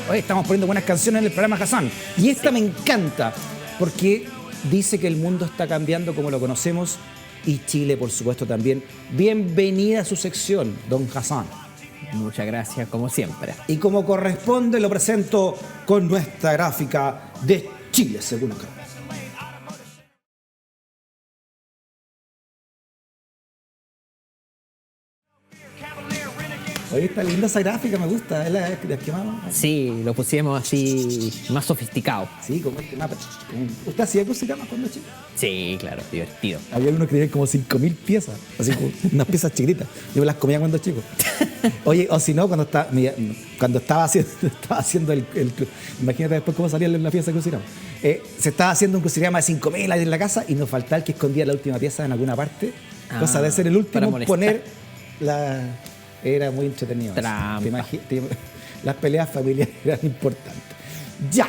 Hoy estamos poniendo buenas canciones en el programa Hassan. Y esta me encanta porque dice que el mundo está cambiando como lo conocemos y Chile, por supuesto, también. Bienvenida a su sección, don Hassan. Muchas gracias, como siempre. Y como corresponde, lo presento con nuestra gráfica de Chile, según acá. Oye, está linda esa gráfica, me gusta. ¿Es la que más? Sí, lo pusimos así más sofisticado. Sí, como este mapa. ¿Usted hacía crucigramas cuando chico? Sí, claro, divertido. Había unos que tenían como 5.000 piezas, así como unas piezas chiquitas. Yo me las comía cuando chico. Oye, o si no, cuando estaba haciendo imagínate después cómo salía en la pieza de crucigrama. Se estaba haciendo un crucigrama de 5.000 ahí en la casa y nos faltaba el que escondía la última pieza en alguna parte. Cosa de ser el último, poner la... Era muy entretenido. Las peleas familiares eran importantes. Ya,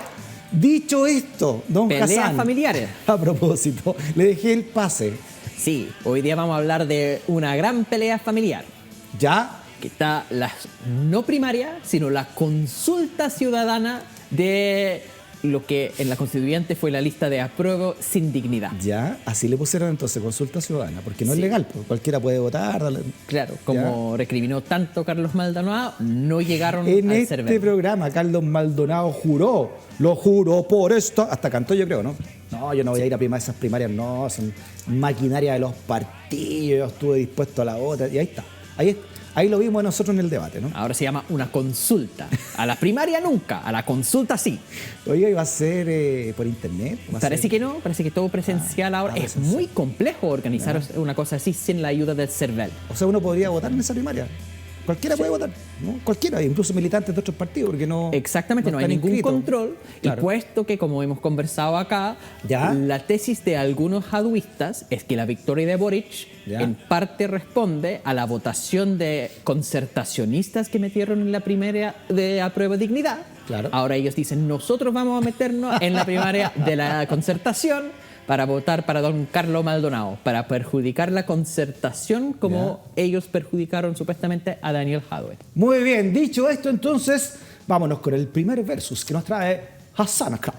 dicho esto, don Hassan. Peleas familiares. A propósito, le dejé el pase. Sí, hoy día vamos a hablar de una gran pelea familiar. ¿Ya? Que está no primaria, sino la consulta ciudadana de lo que en la Constituyente fue la lista de apruebo sin dignidad. Ya, así le pusieron entonces consulta ciudadana, porque no es legal, pues, cualquiera puede votar. Claro, como recriminó tanto Carlos Maldonado, no llegaron en al este CERVEL. programa Carlos Maldonado lo juró por esto, hasta cantó yo creo, ¿no? No, yo no voy a ir a esas primarias, no, son maquinaria de los partidos, yo estuve dispuesto a la otra, y ahí está. Ahí lo vimos nosotros en el debate, ¿no? Ahora se llama una consulta. A la primaria nunca, a la consulta sí. Oiga, ¿iba a ser por internet? Parece que no, parece que todo presencial ahora. Es presencial. muy complejo organizar una cosa así sin la ayuda del CERVEL. O sea, uno podría votar en esa primaria. Cualquiera puede votar, ¿no? Cualquiera, incluso militantes de otros partidos, porque no... Exactamente, no hay ningún inscritos. control. Claro. Y puesto que, como hemos conversado acá, la tesis de algunos jadwistas es que la victoria de Boric en parte responde a la votación de concertacionistas que metieron en la primaria de apruebo dignidad. Claro. Ahora ellos dicen, nosotros vamos a meternos en la primaria de la concertación para votar para don Carlos Maldonado, para perjudicar la concertación como ellos perjudicaron supuestamente a Daniel Jadwe. Muy bien, dicho esto entonces, vámonos con el primer versus que nos trae Hassan acá.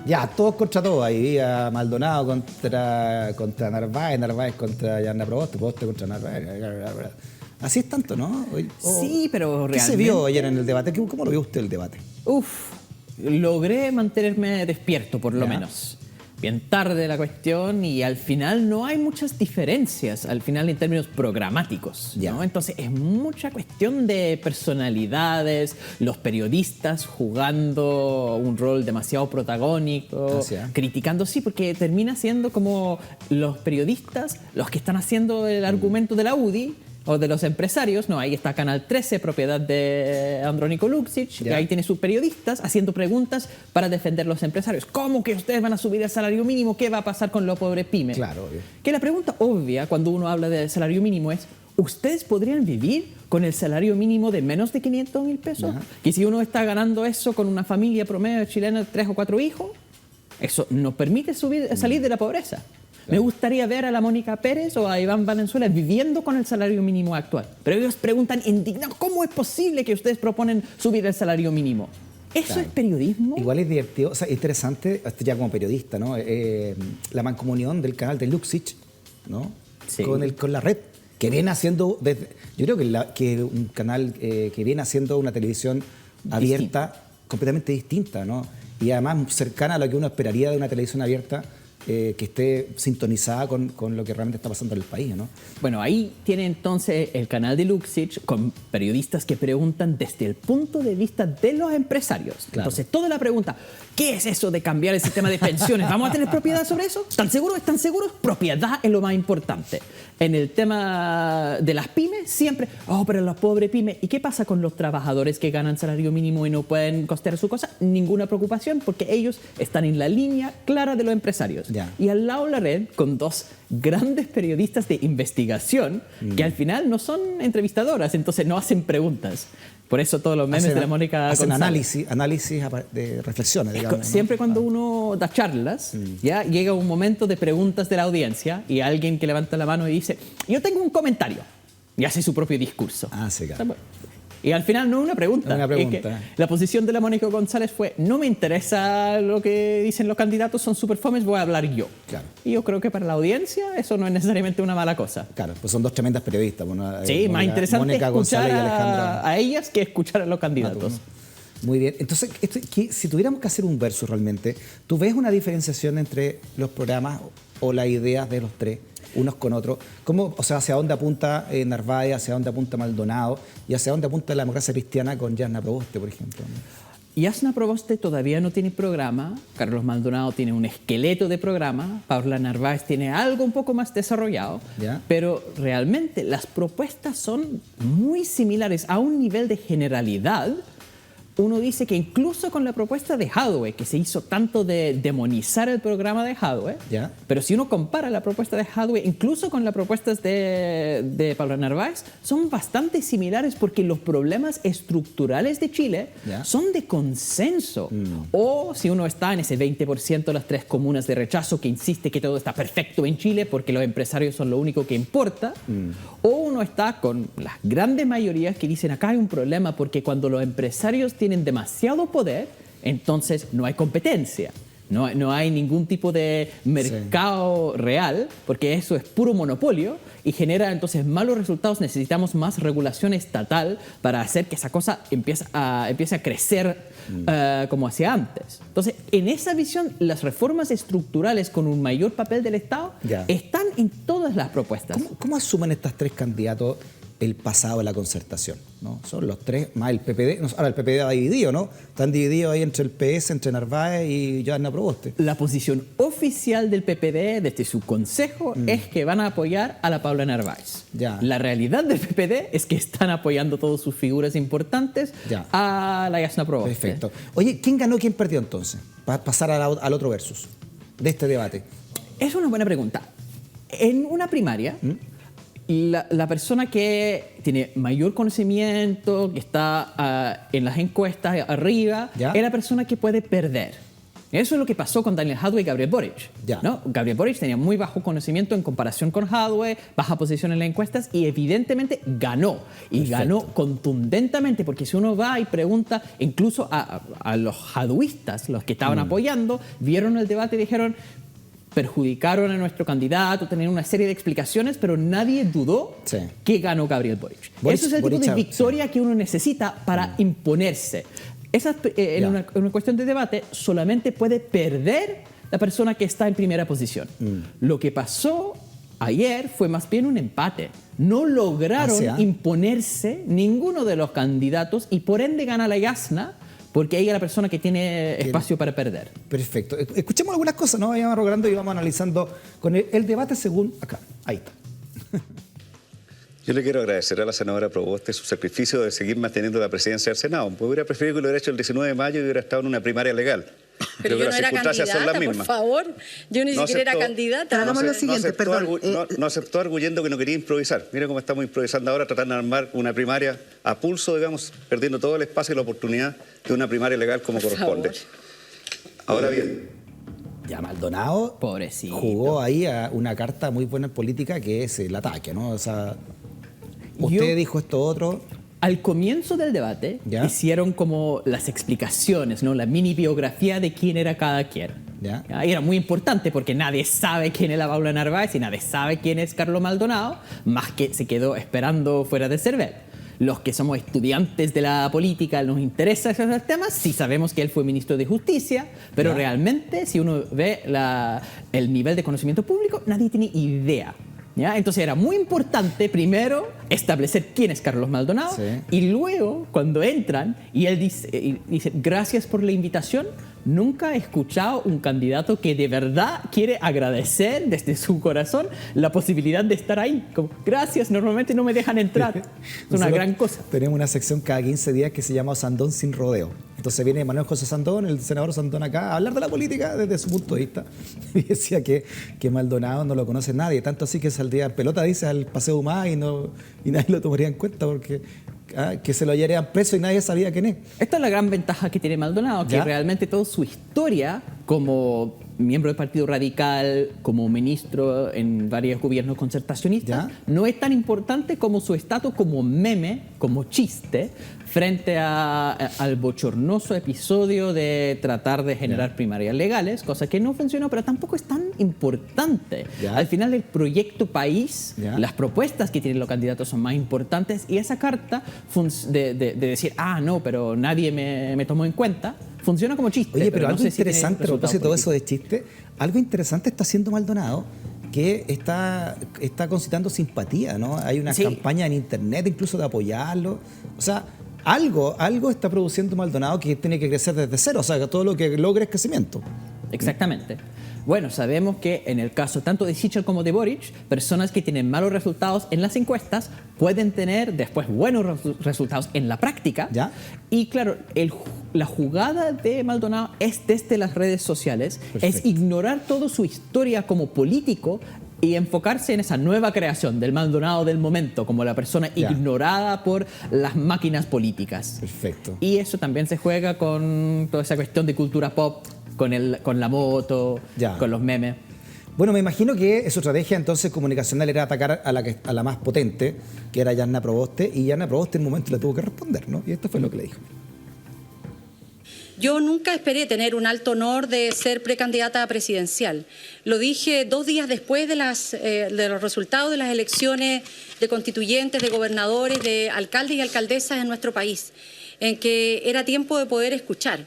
Ya, todos contra todos. Ahí a Maldonado contra Narváez, Narváez contra Yanna Proboste, Proboste contra Narváez. Así es tanto, ¿no? Sí, pero realmente... ¿Qué se vio ayer en el debate? ¿Cómo lo vio usted el debate? Logré mantenerme despierto, por lo menos. Bien tarde la cuestión y al final no hay muchas diferencias, al final en términos programáticos, ¿no? Entonces es mucha cuestión de personalidades, los periodistas jugando un rol demasiado protagónico, criticando, sí, porque termina siendo como los periodistas los que están haciendo el argumento de la UDI, o de los empresarios, no, ahí está Canal 13, propiedad de Andrónico Luksic, que ahí tiene sus periodistas haciendo preguntas para defender a los empresarios. ¿Cómo que ustedes van a subir el salario mínimo? ¿Qué va a pasar con los pobres pymes? Claro, obvio. Que la pregunta obvia cuando uno habla del salario mínimo es, ¿ustedes podrían vivir con el salario mínimo de menos de 500.000 pesos? Que si uno está ganando eso con una familia promedio chilena de 3 o 4 hijos, eso nos permite salir de la pobreza. Me gustaría ver a la Mónica Pérez o a Iván Valenzuela viviendo con el salario mínimo actual. Pero ellos preguntan indignados, ¿cómo es posible que ustedes proponen subir el salario mínimo? ¿Eso es periodismo? Igual es divertido, o sea, interesante, ya como periodista, ¿no? La mancomunión del canal de Luksic, ¿no? Sí. Con la red, que viene haciendo, yo creo que un canal que viene haciendo una televisión abierta, completamente distinta, ¿no? Y además cercana a lo que uno esperaría de una televisión abierta, que esté sintonizada con lo que realmente está pasando en el país, ¿no? Bueno, ahí tiene entonces el canal de Luksic con periodistas que preguntan desde el punto de vista de los empresarios. Claro. Entonces, toda la pregunta, ¿qué es eso de cambiar el sistema de pensiones? ¿Vamos a tener propiedad sobre eso? ¿Están seguros? ¿Están seguros? Propiedad es lo más importante. En el tema de las pymes, siempre, pero los pobres pymes. ¿Y qué pasa con los trabajadores que ganan salario mínimo y no pueden costear su cosa? Ninguna preocupación, porque ellos están en la línea clara de los empresarios. Y al lado la red con dos grandes periodistas de investigación que al final no son entrevistadoras, entonces no hacen preguntas. Por eso todos los memes de la Mónica hacen González. análisis de reflexiones, digamos, ¿no? Siempre cuando uno da charlas, ya llega un momento de preguntas de la audiencia y alguien que levanta la mano y dice, yo tengo un comentario, y hace su propio discurso. Sí, claro. Y al final no es una pregunta. Una pregunta. Es que la posición de la Mónica González fue, no me interesa lo que dicen los candidatos, son super fomes, voy a hablar yo. Claro. Y yo creo que para la audiencia eso no es necesariamente una mala cosa. Claro, pues son dos tremendas periodistas. Bueno, Sí, más interesante Mónica escuchar González y Alejandra. a ellas que escuchar a los candidatos. Muy bien. Entonces, si tuviéramos que hacer un versus realmente, ¿tú ves una diferenciación entre los programas o las ideas de los tres, unos con otros? ¿Cómo, o sea, hacia dónde apunta Narváez, hacia dónde apunta Maldonado y hacia dónde apunta la democracia cristiana con Jasna Proboste, por ejemplo? Jasna Proboste todavía no tiene programa, Carlos Maldonado tiene un esqueleto de programa, Paula Narváez tiene algo un poco más desarrollado, ¿Ya? pero realmente las propuestas son muy similares a un nivel de generalidad. Uno dice que incluso con la propuesta de Jadwe, que se hizo tanto de demonizar el programa de Jadwe, ¿Ya? pero si uno compara la propuesta de Jadwe incluso con las propuestas de Paula Narváez, son bastante similares porque los problemas estructurales de Chile ¿Ya? son de consenso. O si uno está en ese 20% de las tres comunas de rechazo que insiste que todo está perfecto en Chile porque los empresarios son lo único que importa, o uno está con las grandes mayorías que dicen acá hay un problema porque cuando los empresarios tienen demasiado poder, entonces no hay competencia. No hay ningún tipo de mercado real, porque eso es puro monopolio y genera entonces malos resultados. Necesitamos más regulación estatal para hacer que esa cosa empiece a crecer como hacía antes. Entonces, en esa visión, las reformas estructurales con un mayor papel del Estado están en todas las propuestas. ¿Cómo asumen estos tres candidatos el pasado de la concertación, ¿no? Son los tres, más el PPD. Ahora el PPD va dividido, ¿no? Están divididos ahí entre el PS, entre Narváez y Jasna Proboste. La posición oficial del PPD desde su consejo es que van a apoyar a la Paula Narváez. Ya. La realidad del PPD es que están apoyando todas sus figuras importantes a la Jasna Proboste. Perfecto. Oye, ¿quién ganó, quién perdió entonces? Para pasar al otro versus de este debate. Es una buena pregunta. En una primaria, la persona que tiene mayor conocimiento, que está en las encuestas arriba, es la persona que puede perder. Eso es lo que pasó con Daniel Jadwe y Gabriel Boric, ¿no? Gabriel Boric tenía muy bajo conocimiento en comparación con Jadwe, baja posición en las encuestas y evidentemente ganó. Y ganó contundentemente, porque si uno va y pregunta incluso a los jadwistas, los que estaban apoyando, vieron el debate y dijeron, perjudicaron a nuestro candidato, tenían una serie de explicaciones, pero nadie dudó que ganó Gabriel Boric. Eso es el tipo de victoria que uno necesita para imponerse. En una cuestión de debate solamente puede perder la persona que está en primera posición. Lo que pasó ayer fue más bien un empate. No lograron imponerse ninguno de los candidatos y por ende gana la Jasna, porque ella es la persona que tiene espacio para perder. Perfecto. Escuchemos algunas cosas, ¿no? Vayamos arrogando y vamos analizando con el debate según acá. Ahí está. Yo le quiero agradecer a la senadora Proboste su sacrificio de seguir manteniendo la presidencia del Senado. Pues hubiera preferido que lo hubiera hecho el 19 de mayo y hubiera estado en una primaria legal. Pero yo no era candidata, por favor. Yo ni siquiera era candidata. Hagamos lo siguiente, perdón. No aceptó arguyendo que no quería improvisar. Mira cómo estamos improvisando ahora, tratando de armar una primaria a pulso, digamos, perdiendo todo el espacio y la oportunidad de una primaria legal como corresponde. Ahora bien. Ya Maldonado pobrecito jugó ahí a una carta muy buena en política que es el ataque, ¿no? O sea, usted dijo esto otro. Al comienzo del debate hicieron como las explicaciones, ¿no? La mini biografía de quién era cada quien. Y era muy importante porque nadie sabe quién es la Paula Narváez y nadie sabe quién es Carlos Maldonado, más que se quedó esperando fuera de Cervel. Los que somos estudiantes de la política nos interesa esos temas, sí sabemos que él fue ministro de Justicia, pero realmente si uno ve el nivel de conocimiento público, nadie tiene idea. Entonces era muy importante primero establecer quién es Carlos Maldonado y luego cuando entran y él dice gracias por la invitación, nunca he escuchado un candidato que de verdad quiere agradecer desde su corazón la posibilidad de estar ahí. Como, gracias, normalmente no me dejan entrar. Es una gran cosa. Tenemos una sección cada 15 días que se llama Sandón sin rodeo. Entonces viene Manuel José Sandón, el senador Sandón acá, a hablar de la política desde su punto de vista. Y decía que Maldonado no lo conoce nadie, tanto así que saldría en pelota, dice, al Paseo Humá y nadie lo tomaría en cuenta porque que se lo llevarían preso y nadie sabía quién es. Esta es la gran ventaja que tiene Maldonado, que realmente toda su historia como miembro del Partido Radical, como ministro en varios gobiernos concertacionistas, no es tan importante como su estatus como meme, como chiste, frente al bochornoso episodio de tratar de generar primarias legales, cosa que no funcionó, pero tampoco es tan importante. Al final, el proyecto país, las propuestas que tienen los candidatos son más importantes, y esa carta de decir, no, pero nadie me tomó en cuenta, funciona como chiste. Oye, pero algo no interesante, a propósito de todo eso de chiste, algo interesante está haciendo Maldonado, que está concitando simpatía, ¿no? Hay una campaña en internet incluso de apoyarlo. O sea, algo está produciendo Maldonado que tiene que crecer desde cero. O sea, que todo lo que logre es crecimiento. Exactamente. Bueno, sabemos que en el caso tanto de Sichel como de Boric, personas que tienen malos resultados en las encuestas pueden tener después buenos resultados en la práctica. Y claro, la jugada de Maldonado es desde las redes sociales, es ignorar toda su historia como político y enfocarse en esa nueva creación del Maldonado del momento, como la persona ignorada por las máquinas políticas. Perfecto. Y eso también se juega con toda esa cuestión de cultura pop, con la moto, con los memes. Bueno, me imagino que su estrategia entonces comunicacional era atacar a la más potente, que era Jasna Proboste, y Jasna Proboste en un momento le tuvo que responder, ¿no? Y esto fue lo que le dijo. Yo nunca esperé tener un alto honor de ser precandidata presidencial. Lo dije 2 días después de los resultados de las elecciones de constituyentes, de gobernadores, de alcaldes y alcaldesas en nuestro país, en que era tiempo de poder escuchar.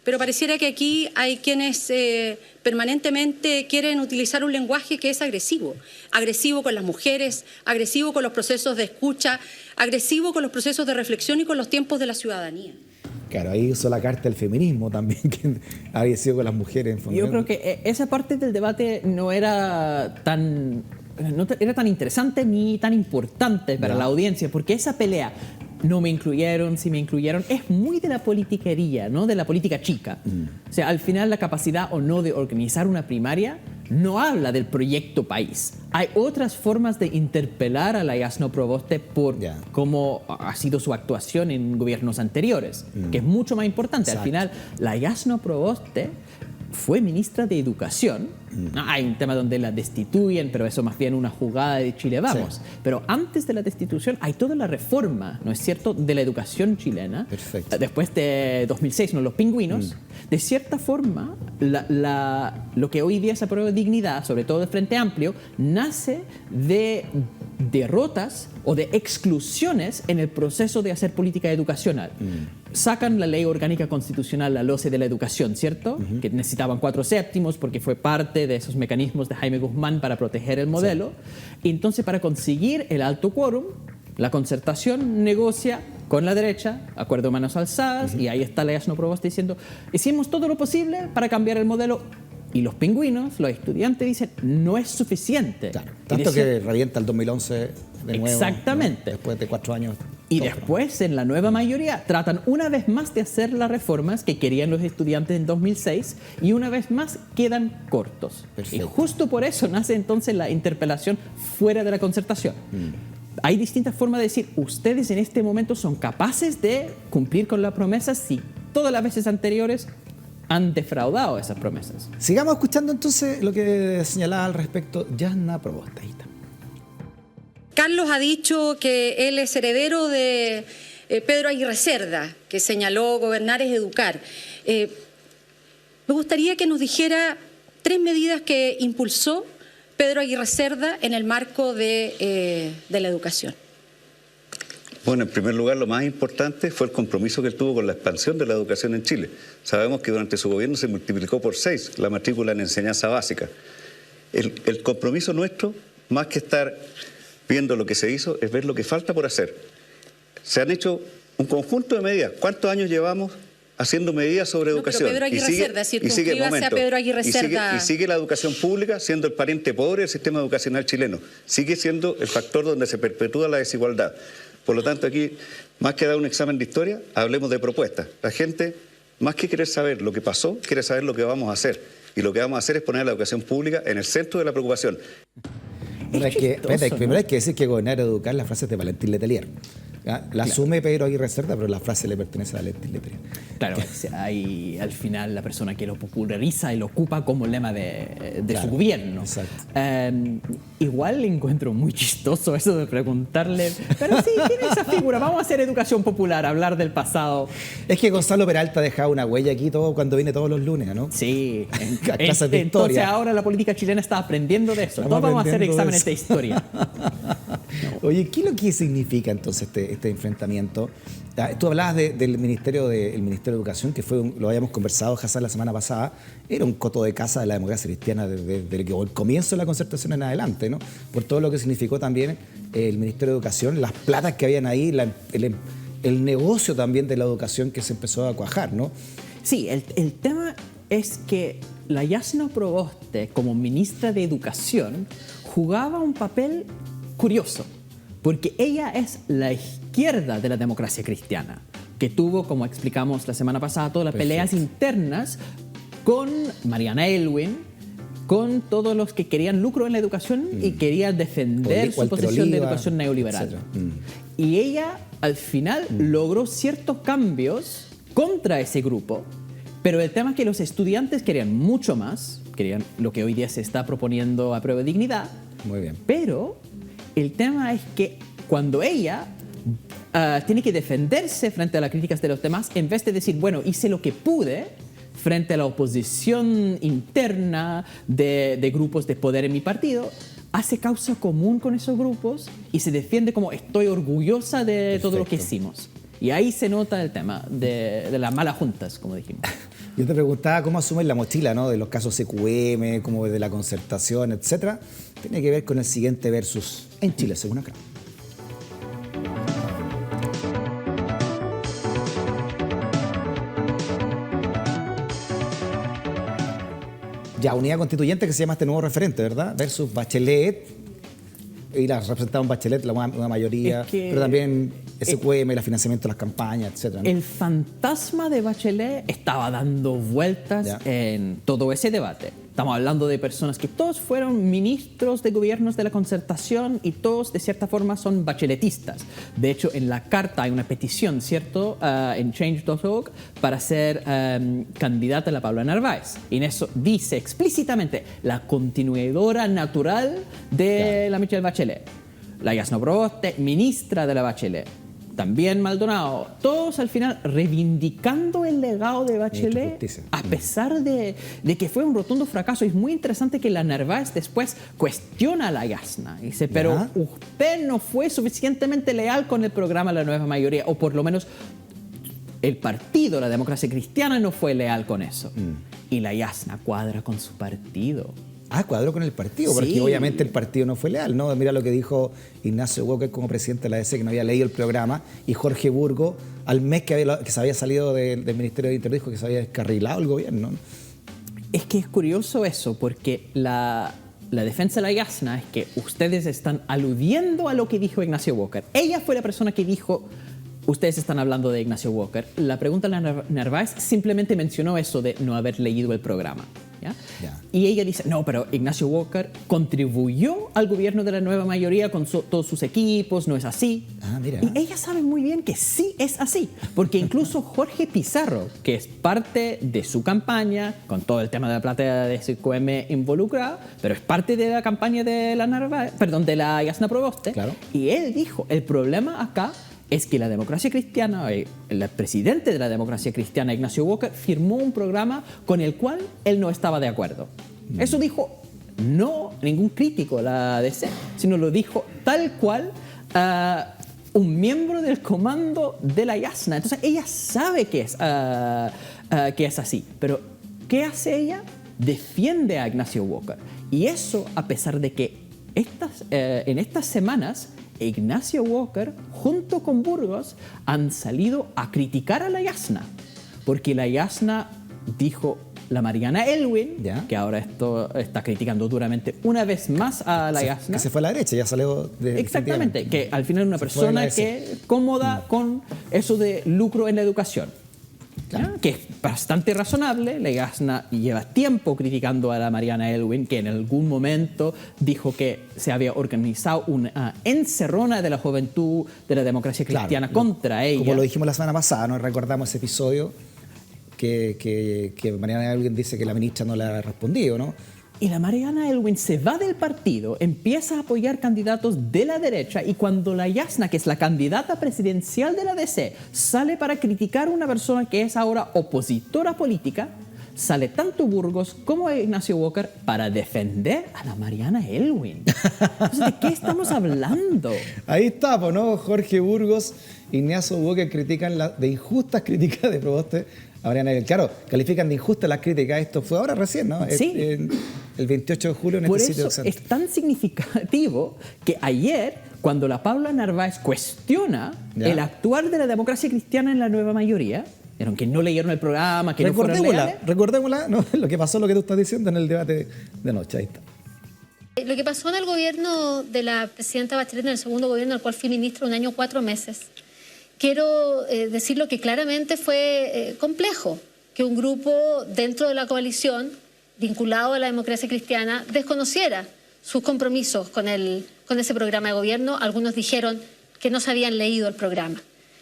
Pero pareciera que aquí hay quienes permanentemente quieren utilizar un lenguaje que es agresivo. Agresivo con las mujeres, agresivo con los procesos de escucha, agresivo con los procesos de reflexión y con los tiempos de la ciudadanía. Claro, ahí usó la carta del feminismo también, que había sido con las mujeres. Yo creo que esa parte del debate no era tan interesante ni tan importante para la audiencia, porque esa pelea, no me incluyeron, si me incluyeron, es muy de la politiquería, ¿no? De la política chica. O sea, al final la capacidad o no de organizar una primaria no habla del proyecto país. Hay otras formas de interpelar a la Jasna Proboste por cómo ha sido su actuación en gobiernos anteriores, que es mucho más importante. Al final, la Jasna Proboste fue ministra de Educación. Hay un tema donde la destituyen, pero eso más bien una jugada de Chile Vamos. Pero antes de la destitución hay toda la reforma, ¿no es cierto?, de la educación chilena. Después de 2006, ¿no?, los pingüinos. De cierta forma, lo que hoy día se aprueba de dignidad, sobre todo de Frente Amplio, nace de derrotas o de exclusiones en el proceso de hacer política educacional. Sacan la ley orgánica constitucional, la LOCE de la educación, ¿cierto? Que necesitaban 4/7 porque fue parte de esos mecanismos de Jaime Guzmán para proteger el modelo. Y entonces, para conseguir el alto quórum, la concertación negocia con la derecha, acuerdo de manos alzadas, y ahí está la Jasna Proboste diciendo, hicimos todo lo posible para cambiar el modelo. Y los pingüinos, los estudiantes, dicen, no es suficiente. Claro, tanto que revienta el 2011 de nuevo. Exactamente. ¿No? Después de 4 años. Y después, en la nueva mayoría, tratan una vez más de hacer las reformas que querían los estudiantes en 2006 y una vez más quedan cortos. Perfecto. Y justo por eso nace entonces la interpelación fuera de la concertación. Hay distintas formas de decir, ustedes en este momento son capaces de cumplir con las promesas si todas las veces anteriores han defraudado esas promesas. Sigamos escuchando entonces lo que señalaba al respecto Jasna Proboste. Ahí está. Carlos ha dicho que él es heredero de Pedro Aguirre Cerda, que señaló gobernar es educar. Me gustaría que nos dijera 3 medidas que impulsó Pedro Aguirre Cerda en el marco de la educación. Bueno, en primer lugar, lo más importante fue el compromiso que él tuvo con la expansión de la educación en Chile. Sabemos que durante su gobierno se multiplicó por 6 la matrícula en enseñanza básica. El compromiso nuestro, más que estar viendo lo que se hizo, es ver lo que falta por hacer. Se han hecho un conjunto de medidas. ¿Cuántos años llevamos haciendo medidas sobre educación? Pero Pedro Aguirre Cerda, circunscríbase a Pedro Aguirre Cerda. Y sigue la educación pública siendo el pariente pobre del sistema educacional chileno. Sigue siendo el factor donde se perpetúa la desigualdad. Por lo tanto, aquí, más que dar un examen de historia, hablemos de propuestas. La gente, más que querer saber lo que pasó, quiere saber lo que vamos a hacer. Y lo que vamos a hacer es poner a la educación pública en el centro de la preocupación. Primero hay que decir que gobernar y educar, la frase es de Valentín Letelier. La asume Pedro Aguirre Cerda, pero la frase le pertenece a la letra. Claro, hay al final la persona que lo populariza y lo ocupa como lema de Claro, su gobierno. exacto. Igual encuentro muy chistoso eso de preguntarle, pero sí, ¿quién es esa figura? Vamos a hacer educación popular, hablar del pasado. Es que Gonzalo Peralta dejaba una huella aquí cuando viene todos los lunes, ¿no? Sí, A clases de entonces historia. ahora la política chilena está aprendiendo de eso. Estamos Todos vamos a hacer aprendiendo de exámenes de historia. Oye, ¿qué es lo que significa entonces este enfrentamiento? Tú hablabas del Ministerio de Educación, que lo habíamos conversado, Hassan, la semana pasada. Era un coto de casa de la democracia cristiana desde el comienzo de la concertación en adelante, ¿no? Por todo lo que significó también el Ministerio de Educación, las platas que habían ahí, el negocio también de la educación que se empezó a cuajar, ¿no? Sí, el tema es que la Yasna Proboste, como ministra de Educación, jugaba un papel curioso, porque ella es la izquierda de la democracia cristiana, que tuvo, como explicamos la semana pasada, todas las peleas internas con Mariana Elwin, con todos los que querían lucro en la educación y querían defender su posición de educación neoliberal. Y ella, al final, logró ciertos cambios contra ese grupo, pero el tema es que los estudiantes querían mucho más, querían lo que hoy día se está proponiendo a prueba de dignidad. Muy bien. Pero el tema es que cuando ella tiene que defenderse frente a las críticas de los demás, en vez de decir, bueno, hice lo que pude frente a la oposición interna de grupos de poder en mi partido, hace causa común con esos grupos y se defiende como estoy orgullosa de todo lo que hicimos. Y ahí se nota el tema de las malas juntas, como dijimos. Yo te preguntaba cómo asumen la mochila, ¿no? De los casos CQM, como de la concertación, etcétera. Tiene que ver con el siguiente versus en Chile, según acá. Ya, unidad constituyente que se llama este nuevo referente, ¿verdad? Versus Bachelet. Y la representaban Bachelet, una mayoría, pero también SQM, el financiamiento de las campañas, etcétera, ¿no? El fantasma de Bachelet estaba dando vueltas en todo ese debate. Estamos hablando de personas que todos fueron ministros de gobiernos de la concertación y todos de cierta forma son bacheletistas. De hecho, en la carta hay una petición, ¿cierto?, en change.org para ser candidata a la Paula Narváez. Y en eso dice explícitamente la continuadora natural de la Michelle Bachelet. La Yasna Proboste, ministra de la Bachelet. También Maldonado, todos al final reivindicando el legado de Bachelet, a pesar de que fue un rotundo fracaso. Y es muy interesante que la Narváez después cuestiona a la Yasna. Dice, pero usted no fue suficientemente leal con el programa de la nueva mayoría, o por lo menos el partido, la democracia cristiana, no fue leal con eso. Y la Yasna cuadra con su partido. Cuadró con el partido, porque obviamente el partido no fue leal, ¿no? Mira lo que dijo Ignacio Walker como presidente de la ADC, que no había leído el programa, y Jorge Burgo, al mes que se había salido del Ministerio de Interior, dijo que se había descarrilado el gobierno, ¿no? Es que es curioso eso, porque la defensa de la Yasna es que ustedes están aludiendo a lo que dijo Ignacio Walker. Ella fue la persona que dijo, ustedes están hablando de Ignacio Walker. La pregunta de la Narváez simplemente mencionó eso de no haber leído el programa. ¿Ya? Y ella dice, no, pero Ignacio Walker contribuyó al gobierno de la nueva mayoría con todos sus equipos, no es así. Mira. Y ella sabe muy bien que sí es así, porque incluso Jorge Pizarro, que es parte de su campaña, con todo el tema de la plata de SQM involucrada, pero es parte de la campaña de de la Yasna Proboste, y él dijo, el problema acá es que la democracia cristiana, el presidente de la democracia cristiana, Ignacio Walker, firmó un programa con el cual él no estaba de acuerdo. Eso dijo no ningún crítico de la ADC, sino lo dijo tal cual un miembro del comando de la Yasna. Entonces ella sabe que es así, pero ¿qué hace ella? Defiende a Ignacio Walker. Y eso a pesar de que en estas semanas Ignacio Walker, junto con Burgos, han salido a criticar a la Yasna. Porque la Yasna dijo, la Mariana Elwin, que ahora está criticando duramente una vez más a la Yasna. Que se fue a la derecha, ya salió de... Exactamente, que al final es una persona que es cómoda con eso de lucro en la educación. Claro. que es bastante razonable. La Yasna lleva tiempo criticando a la Mariana Elwin, que en algún momento dijo que se había organizado una encerrona de la juventud de la democracia cristiana contra ella. Como lo dijimos la semana pasada, ¿no? Recordamos ese episodio que Mariana Elwin dice que la ministra no le ha respondido, ¿no? Y la Mariana Elwin se va del partido, empieza a apoyar candidatos de la derecha, y cuando la Yasna, que es la candidata presidencial de la DC, sale para criticar a una persona que es ahora opositora política, sale tanto Burgos como Ignacio Walker para defender a la Mariana Elwin. Entonces, ¿de qué estamos hablando? Ahí está, pues, ¿no? Jorge Burgos, Ignacio Walker critican de injustas críticas de Proboste a Mariana Elwin. Claro, califican de injustas las críticas. Esto fue ahora recién, ¿no? Sí. El 28 de julio en Por este eso sitio es tan significativo que ayer, cuando la Paula Narváez cuestiona el actuar de la democracia cristiana en la nueva mayoría, que no leyeron el programa, que no fueron leales. Recordémosla, ¿no? Lo que pasó, lo que tú estás diciendo en el debate de anoche. Ahí está. Lo que pasó en el gobierno de la presidenta Bachelet, en el segundo gobierno del cual fui ministra 1 año 4 meses, quiero decirlo que claramente fue complejo que un grupo dentro de la coalición vinculado a la democracia cristiana desconociera sus compromisos con ese programa de gobierno. Algunos dijeron que no se habían leído el programa.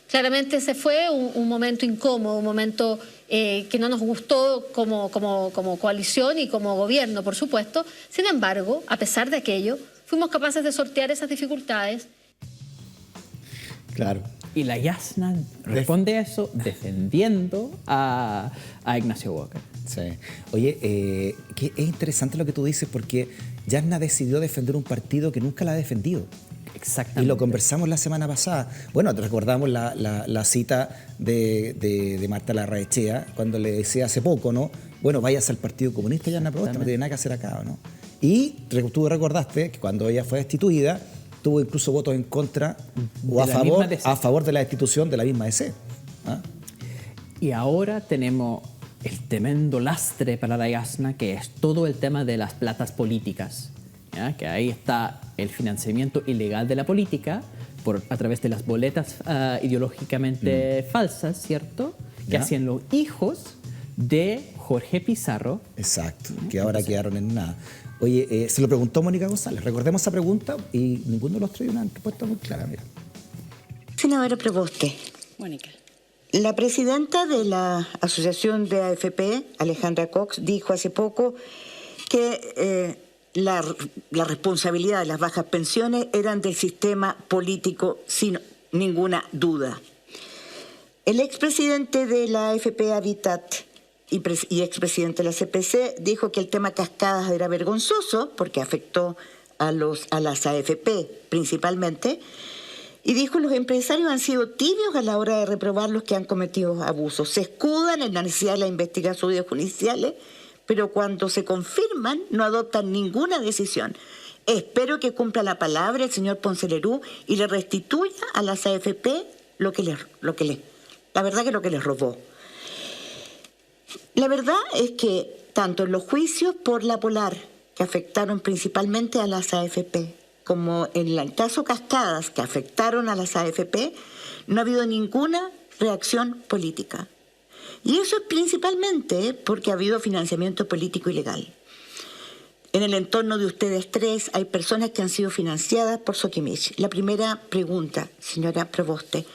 Claramente ese fue un momento incómodo, un momento que no nos gustó como coalición y como gobierno, por supuesto. Sin embargo, a pesar de aquello, fuimos capaces de sortear esas dificultades. Claro. Y la Yasna responde a eso defendiendo a Ignacio Walker. Sí. Oye, que es interesante lo que tú dices, porque Yasna decidió defender un partido que nunca la ha defendido. Exactamente. Y lo conversamos la semana pasada. Bueno, recordamos la cita de Marta Larraechea cuando le decía hace poco, ¿no? Bueno, váyase al Partido Comunista, Yasna Proboste, no tiene nada que hacer acá, ¿no? Y tú recordaste que cuando ella fue destituida, tuvo incluso votos en contra o a favor de la destitución de la misma DC. ¿Ah? Y ahora tenemos el tremendo lastre para la Yasna, que es todo el tema de las platas políticas, ¿ya? Que ahí está el financiamiento ilegal de la política a través de las boletas ideológicamente falsas, ¿cierto? Que hacían los hijos de Jorge Pizarro. Exacto, que ahora quedaron en nada. Oye, se lo preguntó Mónica González. Recordemos esa pregunta y ninguno de los trae una respuesta muy clara. Mira. Senadora Proboste. Mónica. La presidenta de la Asociación de AFP, Alejandra Cox, dijo hace poco que la responsabilidad de las bajas pensiones eran del sistema político sin ninguna duda. El expresidente de la AFP Habitat y expresidente de la CPC dijo que el tema cascadas era vergonzoso porque afectó a las AFP principalmente, y dijo los empresarios han sido tibios a la hora de reprobar los que han cometido abusos. Se escudan en la necesidad de las investigaciones judiciales, pero cuando se confirman no adoptan ninguna decisión. Espero que cumpla la palabra el señor Ponce Lerú y le restituya a las AFP lo que les robó. La verdad es que tanto en los juicios por la Polar, que afectaron principalmente a las AFP, como en el caso Cascadas, que afectaron a las AFP, no ha habido ninguna reacción política. Y eso es principalmente porque ha habido financiamiento político ilegal. En el entorno de ustedes tres hay personas que han sido financiadas por Sokimich. La primera pregunta, señora Proboste,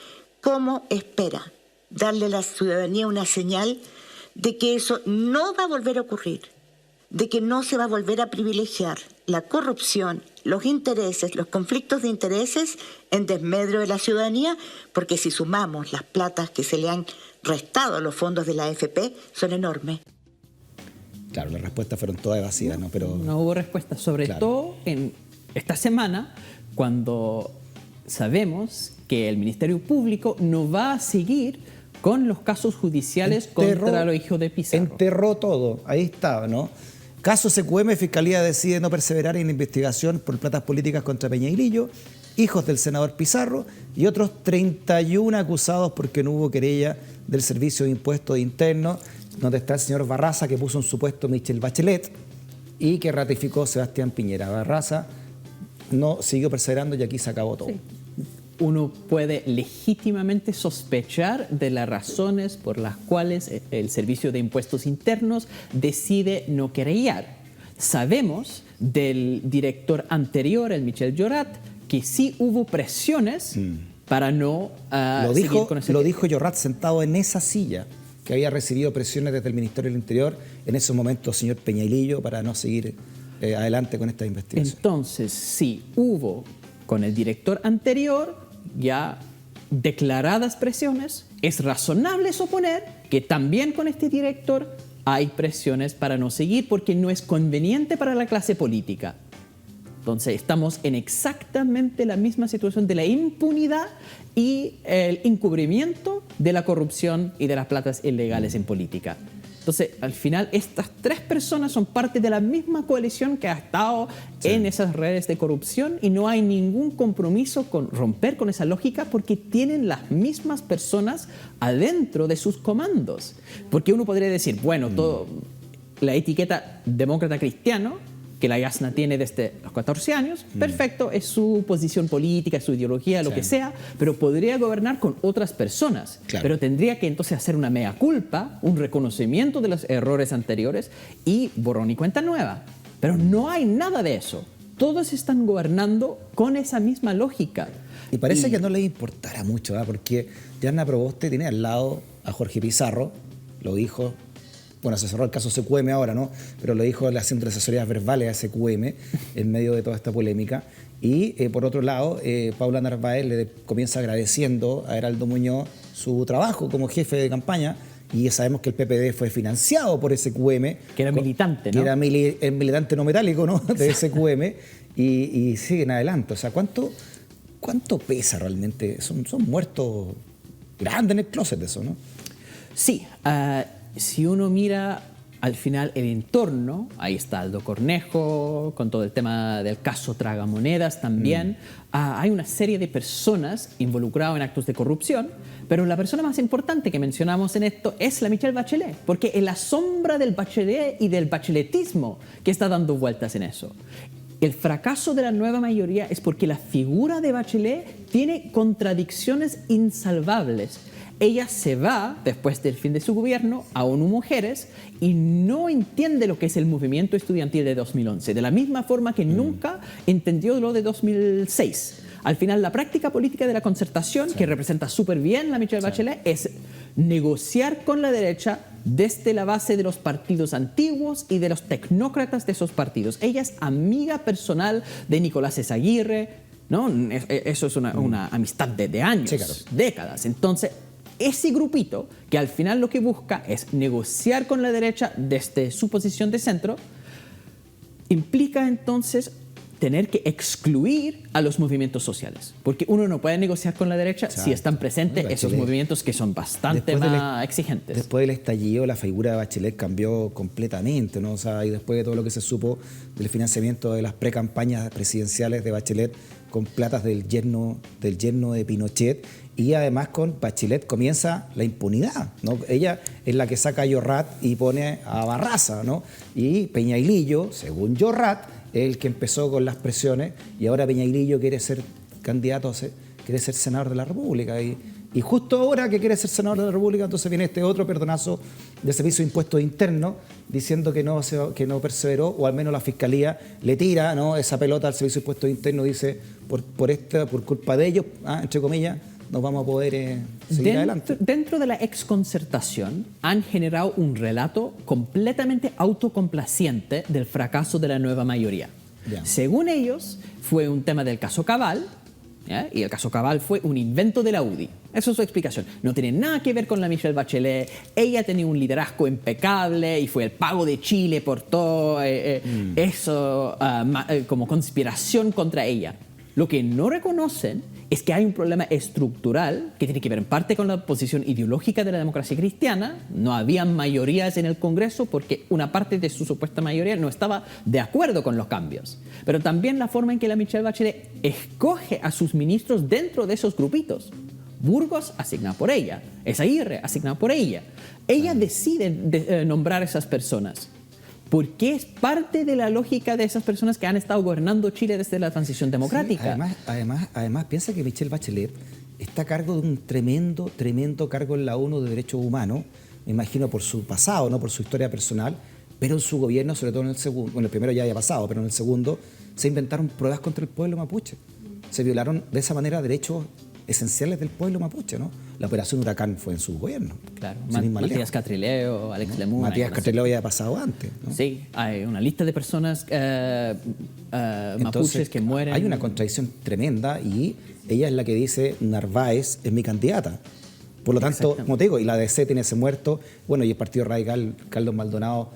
¿cómo espera darle a la ciudadanía una señal de que eso no va a volver a ocurrir, de que no se va a volver a privilegiar la corrupción, los intereses, los conflictos de intereses en desmedro de la ciudadanía? Porque si sumamos las platas que se le han restado a los fondos de la AFP, son enormes. Claro, las respuestas fueron todas evasivas, ¿no? Pero no hubo respuesta, sobre todo en esta semana, cuando sabemos que el Ministerio Público no va a seguir con los casos judiciales contra los hijos de Pizarro. Enterró todo, ahí estaba, ¿no? Caso SQM, Fiscalía decide no perseverar en investigación por platas políticas contra Peña y Grillo, hijos del senador Pizarro y otros 31 acusados porque no hubo querella del Servicio de Impuestos Internos, donde está el señor Barraza, que puso un supuesto Michelle Bachelet y que ratificó Sebastián Piñera. Barraza no siguió perseverando y aquí se acabó todo. Sí. uno puede legítimamente sospechar de las razones por las cuales el Servicio de Impuestos Internos decide no querellar. Sabemos del director anterior, el Michel Llorat, que sí hubo presiones para no seguir con ese... Lo dijo Llorat sentado en esa silla, que había recibido presiones desde el Ministerio del Interior, en esos momentos, señor Peñailillo, para no seguir adelante con esta investigación. Entonces, sí, hubo con el director anterior ya declaradas presiones. Es razonable suponer que también con este director hay presiones para no seguir, porque no es conveniente para la clase política. Entonces, estamos en exactamente la misma situación de la impunidad y el encubrimiento de la corrupción y de las platas ilegales en política. Entonces, al final, estas tres personas son parte de la misma coalición que ha estado en esas redes de corrupción, y no hay ningún compromiso con romper con esa lógica, porque tienen las mismas personas adentro de sus comandos. Porque uno podría decir, bueno, todo, la etiqueta demócrata cristiano, que la Jasna tiene desde los 14 años, perfecto, es su posición política, su ideología, lo que sea, pero podría gobernar con otras personas. Claro. Pero tendría que entonces hacer una mea culpa, un reconocimiento de los errores anteriores y borrón y cuenta nueva. Pero no hay nada de eso. Todos están gobernando con esa misma lógica. Y parece que no les importara mucho, ¿verdad? Porque Jasna Proboste tiene al lado a Jorge Pizarro, lo dijo. Bueno, se cerró el caso SQM ahora, ¿no? Pero lo dijo haciendo asesorías verbales a SQM en medio de toda esta polémica. Y por otro lado, Paula Narváez le comienza agradeciendo a Heraldo Muñoz su trabajo como jefe de campaña. Y sabemos que el PPD fue financiado por SQM. Que era militante, ¿no? Que era el militante no metálico, ¿no? De SQM. y siguen adelante. O sea, ¿cuánto pesa realmente? Son muertos grandes en el closet de eso, ¿no? Sí. Si uno mira al final el entorno, ahí está Aldo Cornejo, con todo el tema del caso Tragamonedas también, hay una serie de personas involucradas en actos de corrupción, pero la persona más importante que mencionamos en esto es la Michelle Bachelet, porque es la sombra del Bachelet y del bacheletismo que está dando vueltas en eso. El fracaso de la nueva mayoría es porque la figura de Bachelet tiene contradicciones insalvables. Ella se va, después del fin de su gobierno, a ONU Mujeres y no entiende lo que es el movimiento estudiantil de 2011, de la misma forma que nunca entendió lo de 2006. Al final, la práctica política de la concertación, que representa súper bien la Michelle Bachelet, es negociar con la derecha desde la base de los partidos antiguos y de los tecnócratas de esos partidos. Ella es amiga personal de Nicolás Ezaguirre, ¿no? Eso es una amistad de años, sí, claro, décadas. Entonces, ese grupito, que al final lo que busca es negociar con la derecha desde su posición de centro, implica entonces tener que excluir a los movimientos sociales. Porque uno no puede negociar con la derecha si están presentes esos movimientos que son bastante más exigentes. Después del estallido, la figura de Bachelet cambió completamente, ¿no? O sea, y después de todo lo que se supo del financiamiento de las precampañas presidenciales de Bachelet con platas del yerno de Pinochet, y además con Bachelet comienza la impunidad, ¿no? Ella es la que saca a Llorat y pone a Barraza, ¿no? Y Peñailillo, según Llorat, es el que empezó con las presiones, y ahora Peñailillo quiere ser candidato, quiere ser senador de la República. Y justo ahora que quiere ser senador de la República, entonces viene este otro perdonazo de Servicio de Impuestos Internos diciendo que no perseveró, o al menos la Fiscalía le tira, ¿no?, esa pelota al Servicio de Impuestos Internos, dice, por culpa de ellos, entre comillas, no vamos a poder seguir adelante. Dentro de la exconcertación han generado un relato completamente autocomplaciente del fracaso de la nueva mayoría. Ya. Según ellos, fue un tema del caso Cabal, ¿ya? Y el caso Cabal fue un invento de la UDI. Esa es su explicación. No tiene nada que ver con la Michelle Bachelet. Ella tenía un liderazgo impecable y fue el pago de Chile por todo eso como conspiración contra ella. Lo que no reconocen es que hay un problema estructural que tiene que ver en parte con la posición ideológica de la democracia cristiana. No había mayorías en el Congreso porque una parte de su supuesta mayoría no estaba de acuerdo con los cambios. Pero también la forma en que la Michelle Bachelet escoge a sus ministros dentro de esos grupitos. Burgos asignado por ella, Ezaguirre asignado por ella. Ella decide nombrar a esas personas. porque es parte de la lógica de esas personas que han estado gobernando Chile desde la transición democrática. Sí, además, piensa que Michelle Bachelet está a cargo de un tremendo cargo en la ONU de Derechos Humanos, me imagino por su pasado, no por su historia personal, pero en su gobierno, sobre todo en el segundo, bueno, el primero ya había pasado, pero en el segundo se inventaron pruebas contra el pueblo mapuche. Se violaron de esa manera derechos esenciales del pueblo mapuche, ¿no? La operación Huracán fue en su gobierno. Claro, Matías Catrileo, Alex Lemus. Matías Catrileo había pasado antes, ¿no? Sí, hay una lista de personas mapuches que mueren. Hay una contradicción tremenda y ella es la que dice Narváez es mi candidata. Por lo tanto, como te digo, y la DC tiene ese muerto, bueno, y el Partido Radical, Carlos Maldonado,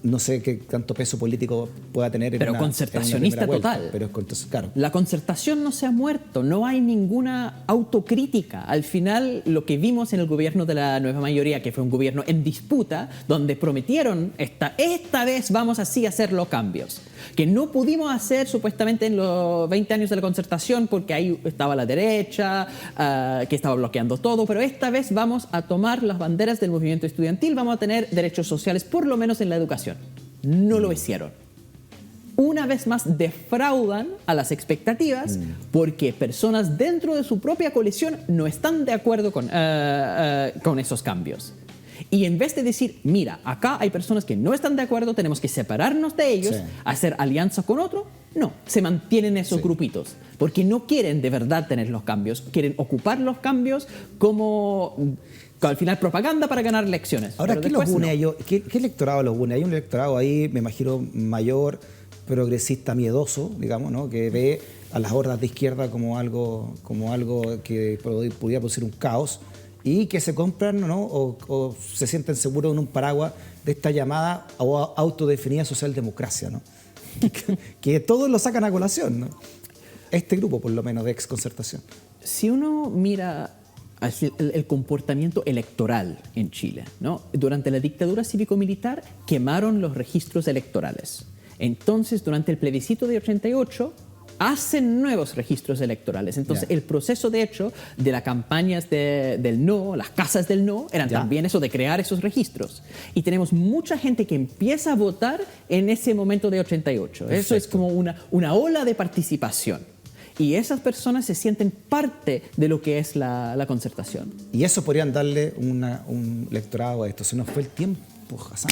no sé qué tanto peso político pueda tener pero concertacionista total. Pero claro. La concertación no se ha muerto, no hay ninguna autocrítica. Al final, lo que vimos en el gobierno de la nueva mayoría, que fue un gobierno en disputa, donde prometieron esta vez vamos así a hacer los cambios, que no pudimos hacer supuestamente en los 20 años de la concertación porque ahí estaba la derecha, que estaba bloqueando todo, pero esta vez vamos a tomar las banderas del movimiento estudiantil, vamos a tener derechos sociales, por lo menos en la educación. No lo hicieron. Una vez más defraudan a las expectativas porque personas dentro de su propia coalición no están de acuerdo con esos cambios. Y en vez de decir, mira, acá hay personas que no están de acuerdo, tenemos que separarnos de ellos, hacer alianza con otro, no, se mantienen esos grupitos, porque no quieren de verdad tener los cambios, quieren ocupar los cambios como al final propaganda para ganar elecciones. Ahora, ¿qué los une a ellos? ¿Qué electorado los une? Hay un electorado ahí, me imagino, mayor, progresista, miedoso, digamos, ¿no? Que ve a las hordas de izquierda como algo que podría producir un caos y que se compran, ¿no? o se sienten seguros en un paraguas de esta llamada o autodefinida socialdemocracia, ¿no? que todos lo sacan a colación, ¿no? Este grupo, por lo menos, de exconcertación. Si uno mira el comportamiento electoral en Chile, ¿no? Durante la dictadura cívico-militar quemaron los registros electorales. Entonces, durante el plebiscito de 88, hacen nuevos registros electorales. Entonces, el proceso, de hecho, de las campañas del no, las casas del no, eran también eso de crear esos registros. Y tenemos mucha gente que empieza a votar en ese momento de 88. Perfecto. Eso es como una ola de participación. Y esas personas se sienten parte de lo que es la concertación. Y eso podrían darle un electorado a esto. Se nos fue el tiempo, Hassan.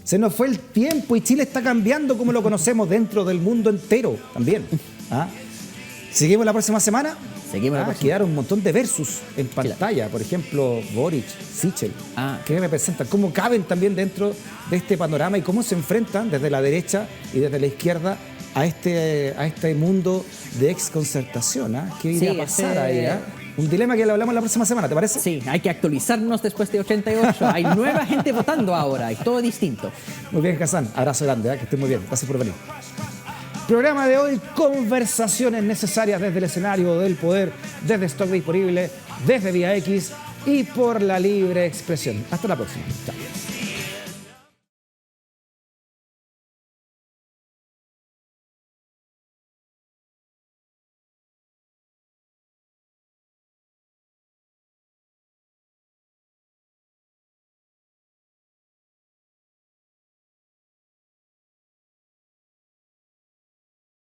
Se nos fue el tiempo y Chile está cambiando como lo conocemos dentro del mundo entero también. ¿Ah? ¿Seguimos la próxima semana? Seguimos la próxima. Quedaron un montón de versus en pantalla. Por ejemplo, Boric, Sichel. ¿Qué representan? ¿Cómo caben también dentro de este panorama y cómo se enfrentan desde la derecha y desde la izquierda a este mundo de exconcertación? ¿Qué iría a pasar ahí? Un dilema que lo hablamos la próxima semana, ¿te parece? Sí, hay que actualizarnos después de 88. Hay nueva gente votando ahora y todo distinto. Muy bien, Hassan. Abrazo grande, que estés muy bien. Gracias por venir. Programa de hoy, conversaciones necesarias desde el escenario del poder, desde Stock Disponible, desde Vía X y por la libre expresión. Hasta la próxima. Chao.